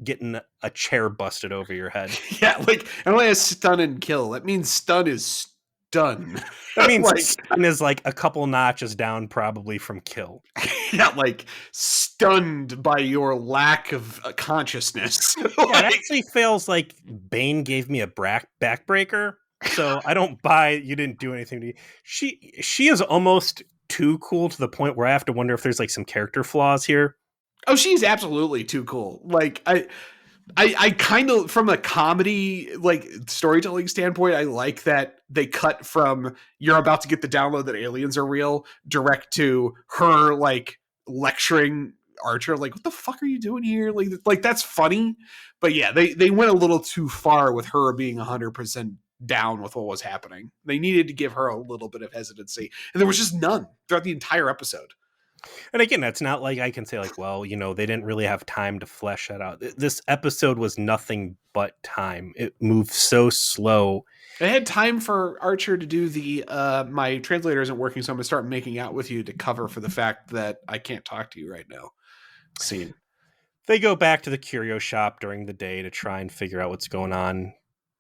getting a chair busted over your head. Yeah, like, it only has stun and kill. That means stun is stun. That means like, stun is like a couple notches down probably from kill. Yeah, like stunned by your lack of consciousness. Yeah, it actually feels like Bane gave me a backbreaker, so I don't buy you didn't do anything to me. She is almost too cool to the point where I have to wonder if there's like some character flaws here. Oh, she's absolutely too cool. Like, I kind of, from a comedy like storytelling standpoint, I like that they cut from you're about to get the download that aliens are real direct to her like lecturing Archer, like, what the fuck are you doing here? Like that's funny. But yeah, they went a little too far with her being 100% down with what was happening. They needed to give her a little bit of hesitancy, and there was just none throughout the entire episode. And again, that's not like I can say like, well, you know, they didn't really have time to flesh that out. This episode was nothing but time. It moved so slow. I had time for Archer to do the my translator isn't working, so I'm gonna start making out with you to cover for the fact that I can't talk to you right now. Scene. They go back to the curio shop during the day to try and figure out what's going on.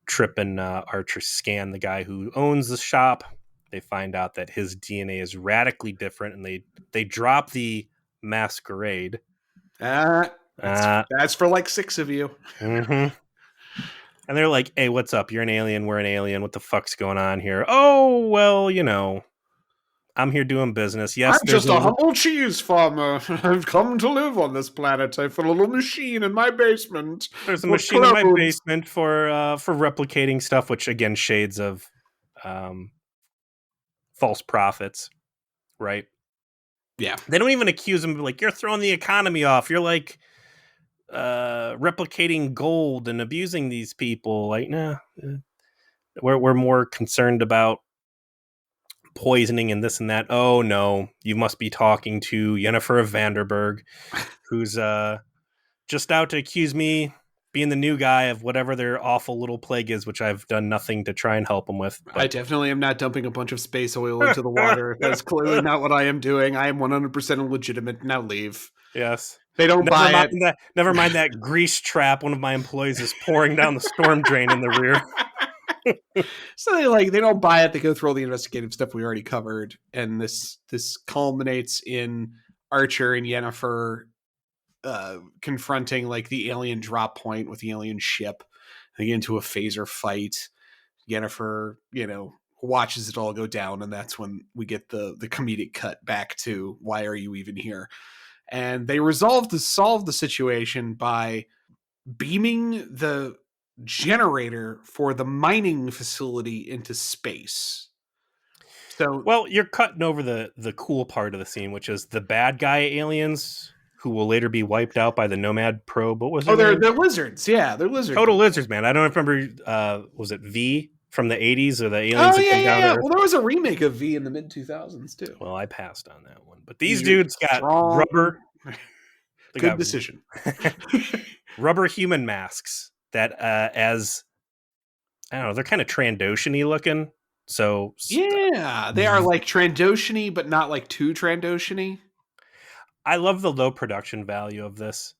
Trip and Archer scan the guy who owns the shop. They find out that his DNA is radically different, and they drop the masquerade. That's for like 6 of you. Mm-hmm. And they're like, "Hey, what's up? You're an alien. We're an alien. What the fuck's going on here?" Oh, well, you know, I'm here doing business. Yes, I'm just a humble cheese farmer. I've come to live on this planet. I've got a little machine in my basement. There's a machine in my basement for replicating stuff, which again, shades of false prophets, right? Yeah. They don't even accuse him of like, you're throwing the economy off. You're like replicating gold and abusing these people. Like, nah, we're more concerned about poisoning and this and that. Oh no, you must be talking to Yennefer of Vanderberg, who's just out to accuse me being the new guy of whatever their awful little plague is, which I've done nothing to try and help them with. But I definitely am not dumping a bunch of space oil into the water. That's clearly not what I am doing. I am 100% illegitimate. Now leave. Yes. They don't buy it. Never mind that grease trap one of my employees is pouring down the storm drain in the rear. So they don't buy it. They go through all the investigative stuff we already covered, and this culminates in Archer and Yennefer confronting like the alien drop point with the alien ship. They get into a phaser fight. Yennefer, watches it all go down, and that's when we get the comedic cut back to why are you even here? And they resolve to solve the situation by beaming the generator for the mining facility into space. So, well, you're cutting over the cool part of the scene, which is the bad guy aliens who will later be wiped out by the Nomad probe. What was it? They're lizards. Yeah, they're lizards. Total lizards, man. I don't remember. Was it V from the 80s or the aliens? Yeah. Well, there was a remake of V in the mid 2000s too. Well, I passed on that one, but these dudes got rubber. Good decision. Rubber human masks that, as I don't know, they're kind of Trandoshan-y looking. So yeah, they are like Trandoshan-y, but not like too Trandoshan-y. I love the low production value of this.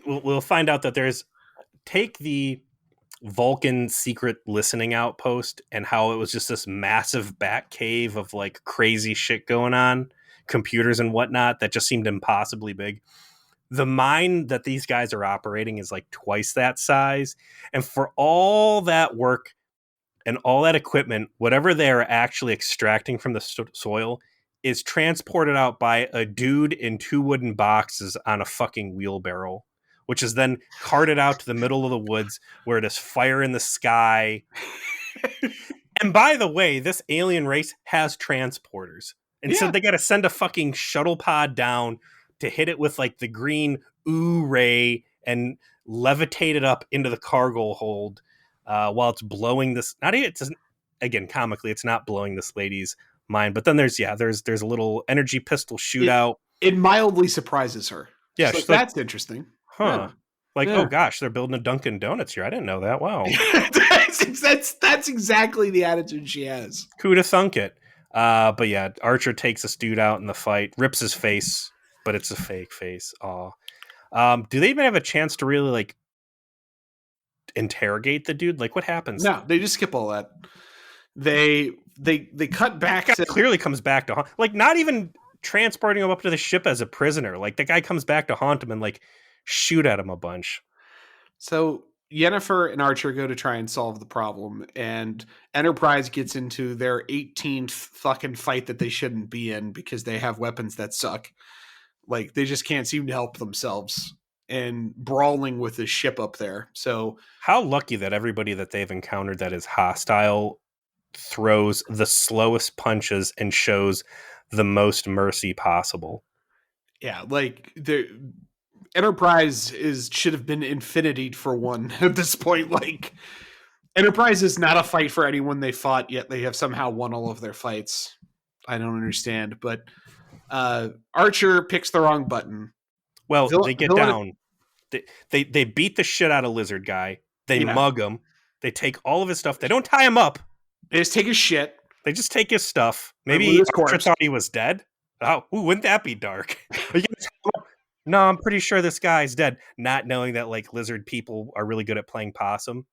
we'll find out that there's take the Vulcan secret listening outpost and how it was just this massive bat cave of like crazy shit going on, computers and whatnot that just seemed impossibly big. The mine that these guys are operating is like twice that size. And for all that work and all that equipment, whatever they're actually extracting from the soil is transported out by a dude in 2 wooden boxes on a fucking wheelbarrow, which is then carted out to the middle of the woods where it is fire in the sky. And by the way, this alien race has transporters. And so Yeah. they got to send a fucking shuttle pod down to hit it with like the green ooh ray and levitate it up into the cargo hold while it's blowing this. Not even, it's again comically, it's not blowing this lady's mind. But then there's a little energy pistol shootout. It mildly surprises her. Yeah, She's like, she's like, that's interesting. huh. Yeah. Like, Yeah. oh gosh, they're building a Dunkin' Donuts here. I didn't know that. Wow. that's exactly the attitude she has. Who'd have thunk it? But yeah, Archer takes this dude out in the fight, rips his face, but it's a fake face. Aw. Do they even have a chance to really like interrogate the dude? Like, what happens? No, they just skip all that. They cut back. That guy clearly comes back to haunt. Like, not even transporting him up to the ship as a prisoner. Like, the guy comes back to haunt him and like shoot at him a bunch. So Yennefer and Archer go to try and solve the problem, and Enterprise gets into their 18th fucking fight that they shouldn't be in because they have weapons that suck. Like, they just can't seem to help themselves and brawling with this ship up there. So how lucky that everybody that they've encountered that is hostile throws the slowest punches and shows the most mercy possible. Yeah, like the Enterprise should have been infinitied for one at this point. Like, Enterprise is not a fight for anyone they fought, yet they have somehow won all of their fights. I don't understand, but Archer picks the wrong button. Well, they get down. They beat the shit out of Lizard Guy. They mug him. They take all of his stuff. They don't tie him up. They just take his shit. They just take his stuff. Maybe Archer thought he was dead. Oh, wouldn't that be dark? No, I'm pretty sure this guy's dead. Not knowing that like lizard people are really good at playing possum.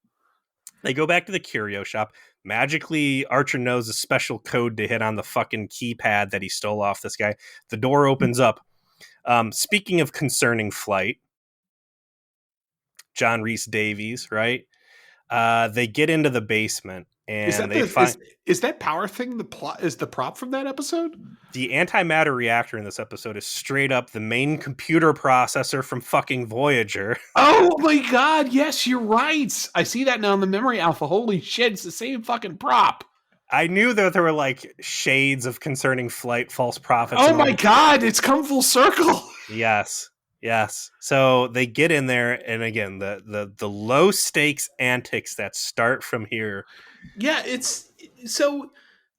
They go back to the curio shop. Magically, Archer knows a special code to hit on the fucking keypad that he stole off this guy. The door opens up. Speaking of concerning flight, John Rhys Davies, right? They get into the basement and they find is that power thing is the prop from that episode? The antimatter reactor in this episode is straight up the main computer processor from fucking Voyager. Oh my god, yes, you're right. I see that now in the memory alpha. Holy shit, it's the same fucking prop. I knew that there were like shades of concerning flight, false prophets. Oh my god, it's come full circle. Yes. So they get in there, and again, the low stakes antics that start from here. Yeah, so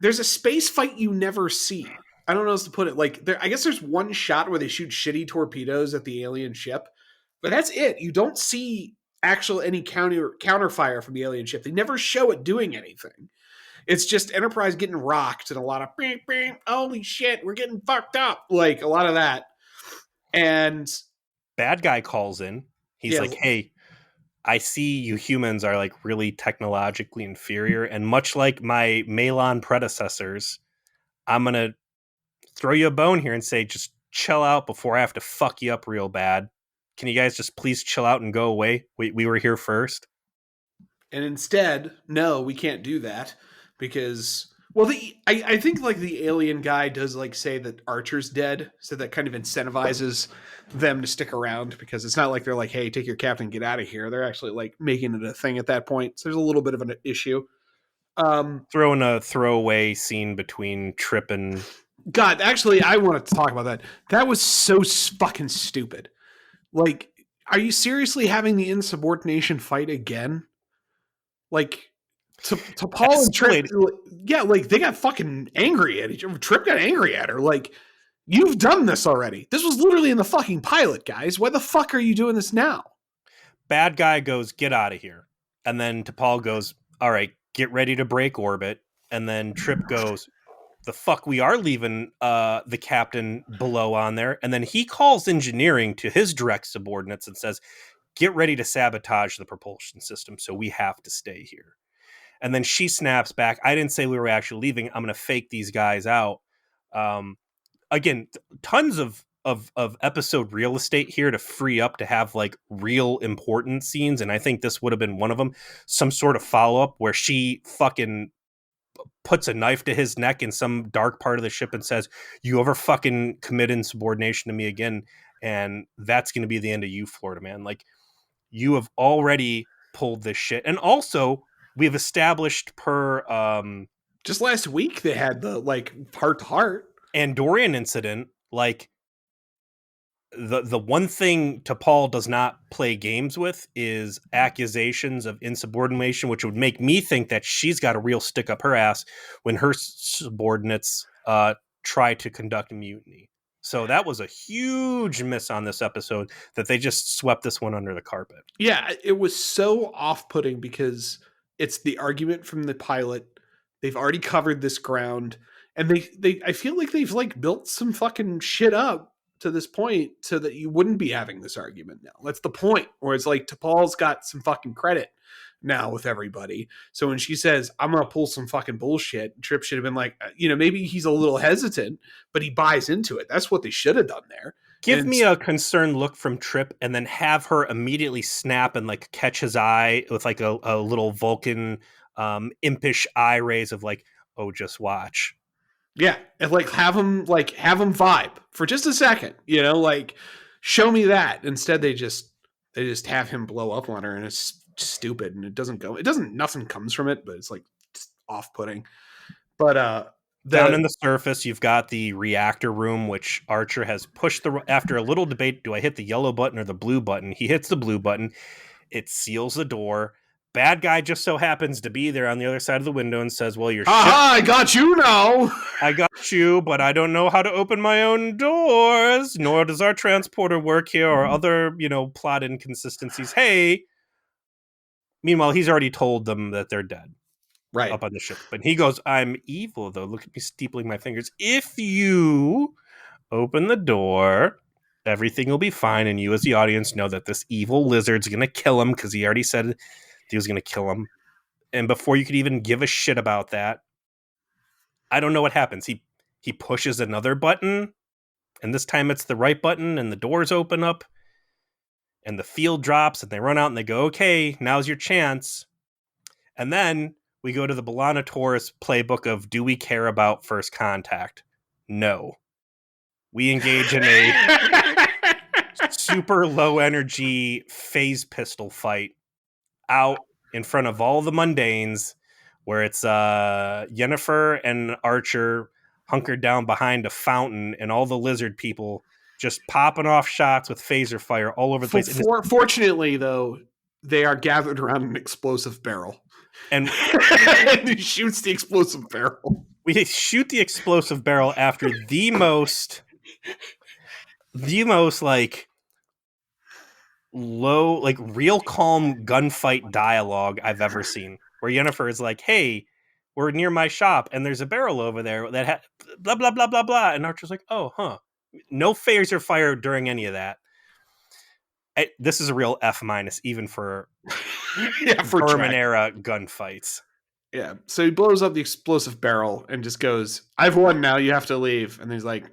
there's a space fight you never see. I don't know how to put it. Like, I guess there's one shot where they shoot shitty torpedoes at the alien ship, but that's it. You don't see any counter fire from the alien ship. They never show it doing anything. It's just Enterprise getting rocked and a lot of bing, bing, holy shit, we're getting fucked up. Like, a lot of that. And bad guy calls in. He's like, hey, I see you humans are like really technologically inferior. And much like my Malon predecessors, I'm going to throw you a bone here and say, just chill out before I have to fuck you up real bad. Can you guys just please chill out and go away? We were here first. And instead, no, we can't do that because, well, I think like the alien guy does like say that Archer's dead. So that kind of incentivizes them to stick around because it's not like they're like, hey, take your captain, get out of here. They're actually like making it a thing at that point. So there's a little bit of an issue. Throwing a throwaway scene between Trip and... God, actually, I want to talk about that. That was so fucking stupid. Like, are you seriously having the insubordination fight again? Like, to Paul and Trip, yeah, like, they got fucking angry at each other. Trip got angry at her. Like, you've done this already. This was literally in the fucking pilot, guys. Why the fuck are you doing this now? Bad guy goes, get out of here. And then T'Pol goes, all right, get ready to break orbit. And then Trip goes, the fuck we are leaving the captain below on there. And then he calls engineering to his direct subordinates and says, get ready to sabotage the propulsion system. So we have to stay here. And then she snaps back. I didn't say we were actually leaving. I'm going to fake these guys out. Again, tons of episode real estate here to free up to have like real important scenes. And I think this would have been one of them. Some sort of follow up where she fucking puts a knife to his neck in some dark part of the ship and says, you ever fucking commit insubordination to me again, and that's going to be the end of you, Florida man. Like, you have already pulled this shit. And also we have established per just last week they had the like heart to heart Andorian incident, like the one thing T'Pol does not play games with is accusations of insubordination, which would make me think that she's got a real stick up her ass when her subordinates try to conduct a mutiny. So that was a huge miss on this episode that they just swept this one under the carpet. Yeah, it was so off-putting because it's the argument from the pilot. They've already covered this ground, and they I feel like they've like built some fucking shit up to this point so that you wouldn't be having this argument now. That's the point. Where it's like T'Pol's got some fucking credit now with everybody. So when she says, I'm gonna pull some fucking bullshit, Trip should have been like, maybe he's a little hesitant, but he buys into it. That's what they should have done there. Give me a concerned look from Trip and then have her immediately snap and like catch his eye with like a little Vulcan impish eye raise of like, oh, just watch. Yeah, and like have him vibe for just a second, like show me that. Instead, they just have him blow up on her, and it's stupid, and nothing comes from it, but it's like off-putting. But down in the surface, you've got the reactor room, which Archer has pushed after a little debate. Do I hit the yellow button or the blue button? He hits the blue button. It seals the door. Bad guy just so happens to be there on the other side of the window and says, well, I got you now. I got you, but I don't know how to open my own doors, nor does our transporter work here, or other, plot inconsistencies. Hey. Meanwhile, he's already told them that they're dead. Right. Up on the ship. But he goes, I'm evil, though. Look at me steepling my fingers. If you open the door, everything will be fine, and you as the audience know that this evil lizard's going to kill him because he already said he was going to kill him. And before you could even give a shit about that, I don't know what happens. He pushes another button, and this time it's the right button, and the doors open up, and the field drops, and they run out, and they go, okay, now's your chance. And then we go to the B'Elanna Torres playbook of, do we care about first contact? No. We engage in a super low energy phase pistol fight out in front of all the mundanes, where it's Yennefer and Archer hunkered down behind a fountain, and all the lizard people just popping off shots with phaser fire all over the place. Fortunately, though, they are gathered around an explosive barrel. And he shoots the explosive barrel. We shoot the explosive barrel after the most like low, like real calm gunfight dialogue I've ever seen. Where Yennefer is like, hey, we're near my shop and there's a barrel over there that blah, blah, blah, blah, blah. And Archer's like, oh, huh. No phaser fire during any of that. This is a real F-, even for for German era gunfights. Yeah, so he blows up the explosive barrel and just goes, I've won now, you have to leave. And he's like,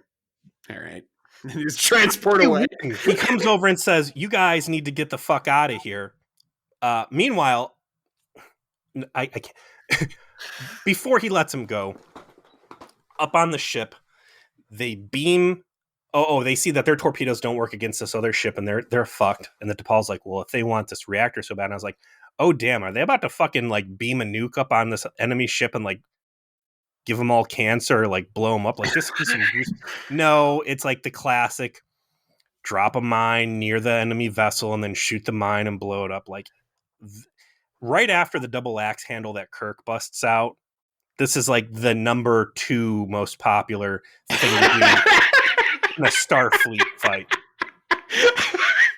all right. And he's transport away. He comes over and says, you guys need to get the fuck out of here. Meanwhile, I can't. Before he lets him go, up on the ship, they beam. They see that their torpedoes don't work against this other ship, and they're fucked. And the T'Pol's like, well, if they want this reactor so bad, and I was like, oh damn, are they about to fucking like beam a nuke up on this enemy ship and like give them all cancer or like blow them up? Like this piece of news. No, it's like the classic drop a mine near the enemy vessel and then shoot the mine and blow it up. Like right after the double axe handle that Kirk busts out, this is like the number 2 most popular thing to do in a Starfleet fight.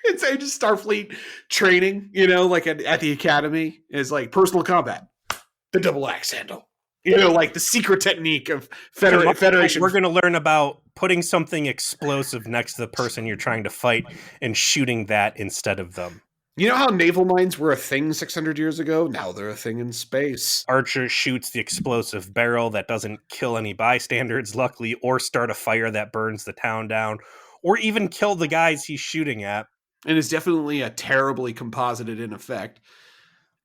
It's just Starfleet training, like at the academy is like personal combat, the double axe handle. like the secret technique of Tomorrow, Federation. we're going to learn about putting something explosive next to the person you're trying to fight and shooting that instead of them. You know how naval mines were a thing 600 years ago? Now they're a thing in space. Archer shoots the explosive barrel that doesn't kill any bystanders, luckily, or start a fire that burns the town down, or even kill the guys he's shooting at. And it's definitely a terribly composited in effect.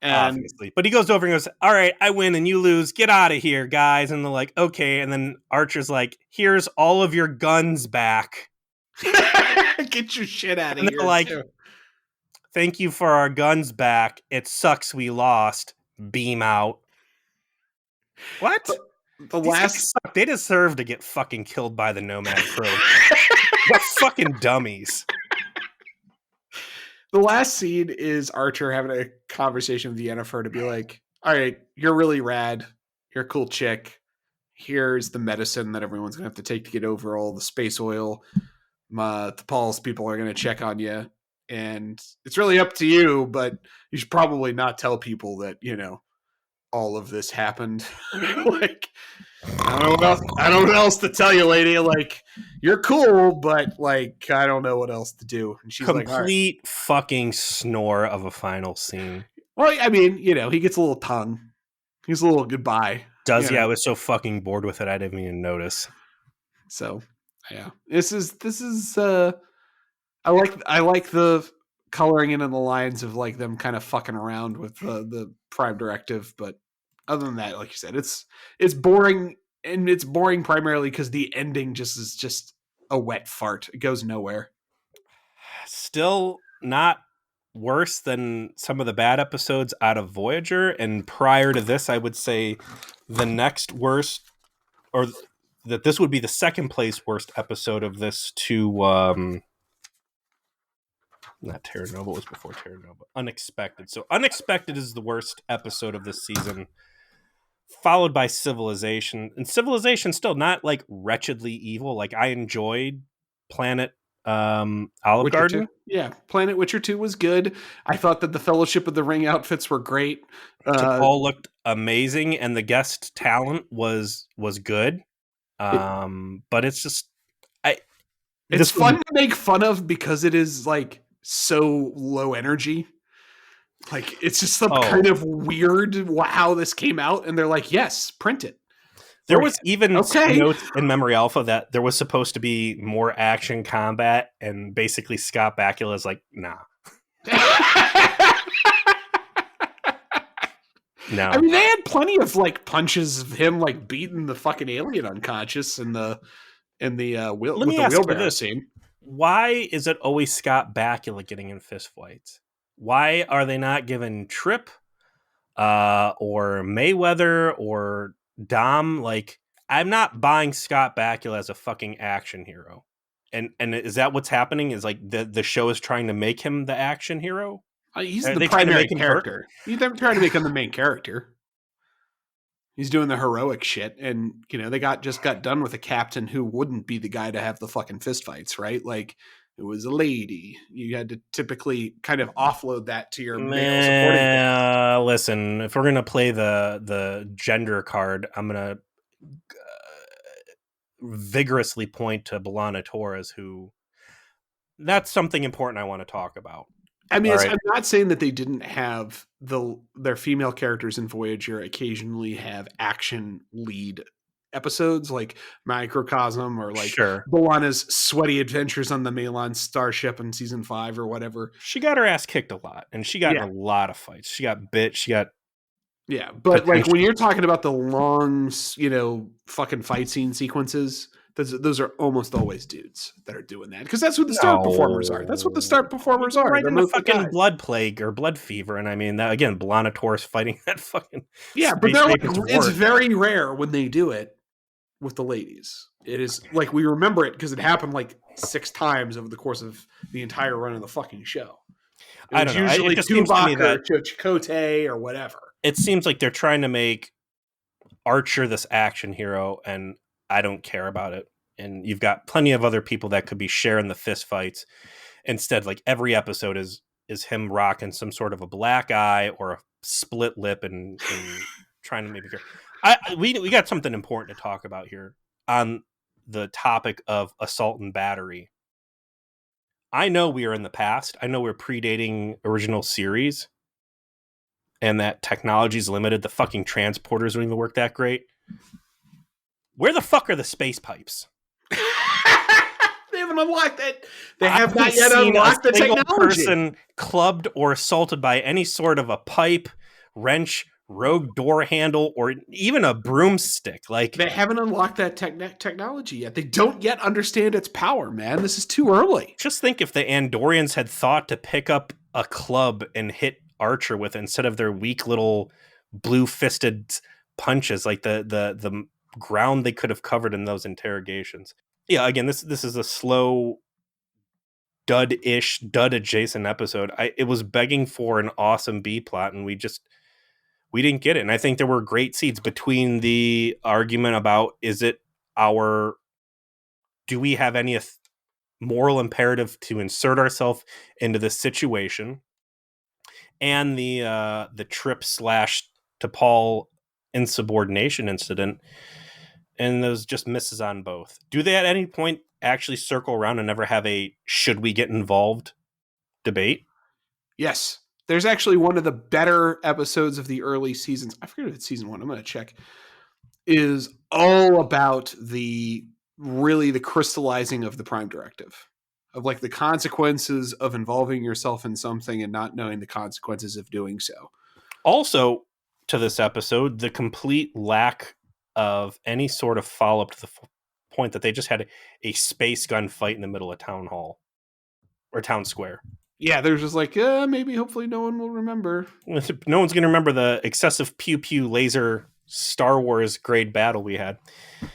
And obviously. But he goes over and goes, all right, I win and you lose. Get out of here, guys. And they're like, okay. And then Archer's like, here's all of your guns back. get your shit out of and here. They're like, too. Thank you for our guns back. It sucks we lost. Beam out. What? They deserve to get fucking killed by the Nomad Probe. What fucking dummies. The last scene is Archer having a conversation with Yennefer to be like, all right, you're really rad. You're a cool chick. Here's the medicine that everyone's going to have to take to get over all the space oil. The Paul's people are going to check on you. And it's really up to you, but you should probably not tell people that, all of this happened. Like, I don't know what else to tell you, lady. Like, you're cool, but like, I don't know what else to do. And she's complete right. Fucking snore of a final scene. Well, I mean, he gets a little tongue. He's a little goodbye. Does he? I was so fucking bored with it, I didn't even notice. So, yeah, this is. I like the coloring in and the lines of like them kind of fucking around with the Prime Directive, but other than that, like you said, it's boring, and it's boring primarily because the ending is just a wet fart. It goes nowhere. Still not worse than some of the bad episodes out of Voyager, and prior to this, I would say the next worst, or that this would be the second place worst episode of this to not Terra Nova, was before Terra Nova. Unexpected. So Unexpected is the worst episode of this season, followed by Civilization. And Civilization still not like wretchedly evil. Like, I enjoyed Planet Olive Witcher Garden. 2. Yeah, Planet Witcher 2 was good. I thought that the Fellowship of the Ring outfits were great. All looked amazing, and the guest talent was good. But it's just it's fun to make fun of because it is like so low energy. Like, it's just some kind of weird how this came out, and they're like, yes, print it. There was even notes in Memory Alpha that there was supposed to be more action combat, and basically Scott Bakula is like, nah. No. I mean, they had plenty of like punches of him like beating the fucking alien unconscious in the wheelbarrow scene. Why is it always Scott Bakula getting in fist fights? Why are they not giving Tripp or Mayweather or Dom? Like, I'm not buying Scott Bakula as a fucking action hero. And is that what's happening? Is like the show is trying to make him the action hero? He's the primary character. He's never trying to make him the main character. He's doing the heroic shit, and they just got done with a captain who wouldn't be the guy to have the fucking fistfights, right? Like, it was a lady. You had to typically kind of offload that to your male supporting cast. Listen, if we're gonna play the gender card, I'm gonna vigorously point to B'Elanna Torres, who that's something important I want to talk about. I mean, I'm not saying that they didn't have their female characters in Voyager occasionally have action lead episodes like Microcosm or like B'Elanna's sweaty adventures on the Malon starship in season 5 or whatever. She got her ass kicked a lot, and she got in a lot of fights. She got bit. But like when you're talking about the long, fucking fight scene sequences, those are almost always dudes that are doing that, because that's what the star performers are. That's what the star performers are. Right in the fucking blood plague or blood fever, and I mean, again, B'Elanna Torres fighting that fucking but they're like, it's very rare when they do it with the ladies. It is like, we remember it because it happened like 6 times over the course of the entire run of the fucking show. I don't know. Usually Tuvok or Chakotay or whatever. It seems like they're trying to make Archer this action hero, and I don't care about it. And you've got plenty of other people that could be sharing the fist fights. Instead, like, every episode is him rocking some sort of a black eye or a split lip and trying to maybe. We got something important to talk about here on the topic of assault and battery. I know we are in the past. I know we're predating original series, and that technology is limited. The fucking transporters don't even work that great. Where the fuck are the space pipes? They haven't unlocked it. They I have not haven't yet seen unlocked a the single technology. person clubbed or assaulted by any sort of a pipe, wrench, rogue door handle, or even a broomstick. Like, They haven't unlocked that technology yet. They don't yet understand its power, man. This is too early. just think if the Andorians had thought to pick up a club and hit Archer with it instead of their weak little blue-fisted punches, like the ground they could have covered in those interrogations. Yeah, again, this is a slow dud adjacent episode. It was begging for an awesome B plot, and we didn't get it. And I think there were great seeds between the argument about do we have any moral imperative to insert ourselves into this situation, and the trip / to Paul insubordination incident, and those just misses on both. Do they at any point actually circle around and never have a should we get involved debate? Yes. There's actually one of the better episodes of the early seasons. I forget if it's season 1. I'm going to check. Is all about the crystallizing of the Prime Directive, of like the consequences of involving yourself in something and not knowing the consequences of doing so. Also, to this episode, the complete lack of any sort of follow-up to the point that they just had a space gun fight in the middle of town hall or town square. Yeah, there's just like, maybe hopefully no one will remember. No one's going to remember the excessive pew-pew laser Star Wars grade battle we had.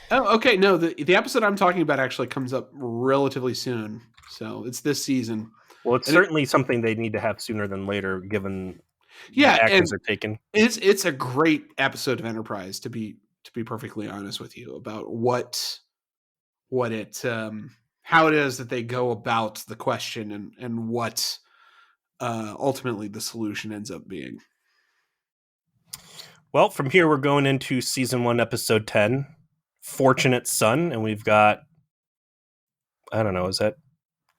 Oh, okay. No, the episode I'm talking about actually comes up relatively soon. So it's this season. Well, it's certainly something they need to have sooner than later, given the actors are taken. It's a great episode of Enterprise, to be perfectly honest with you, about what it how it is that they go about the question and what ultimately the solution ends up being. Well, from here we're going into season 1, episode 10, Fortunate Son, and we've got, I don't know, is that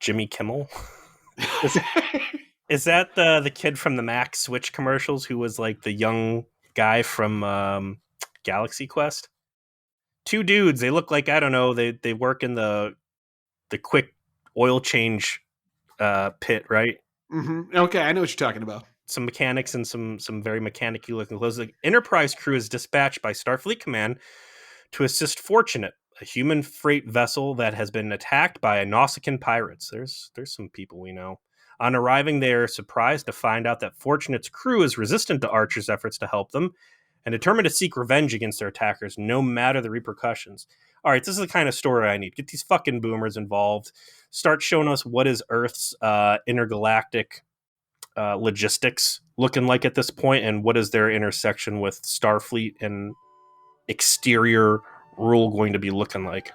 Jimmy Kimmel? Is that the kid from the Mac Switch commercials who was like the young guy from Galaxy Quest? Two dudes. They look like, I don't know, they work in the quick oil change pit, right? Mm-hmm. Okay, I know what you're talking about. Some mechanics and some very mechanic-y looking clothes. The Enterprise crew is dispatched by Starfleet Command to assist Fortunate, a human freight vessel that has been attacked by Nausicaan pirates. There's some people we know. On arriving, they are surprised to find out that Fortunate's crew is resistant to Archer's efforts to help them and determined to seek revenge against their attackers, no matter the repercussions. All right, this is the kind of story I need. Get these fucking boomers involved. Start showing us what is Earth's intergalactic logistics looking like at this point, and what is their intersection with Starfleet and exterior rule going to be looking like.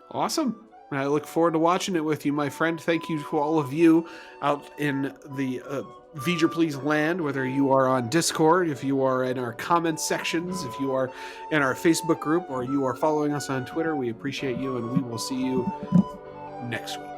Awesome. I look forward to watching it with you, my friend. Thank you to all of you out in the V'ger Please land, whether you are on Discord, if you are in our comment sections, if you are in our Facebook group, or you are following us on Twitter. We appreciate you, and we will see you next week.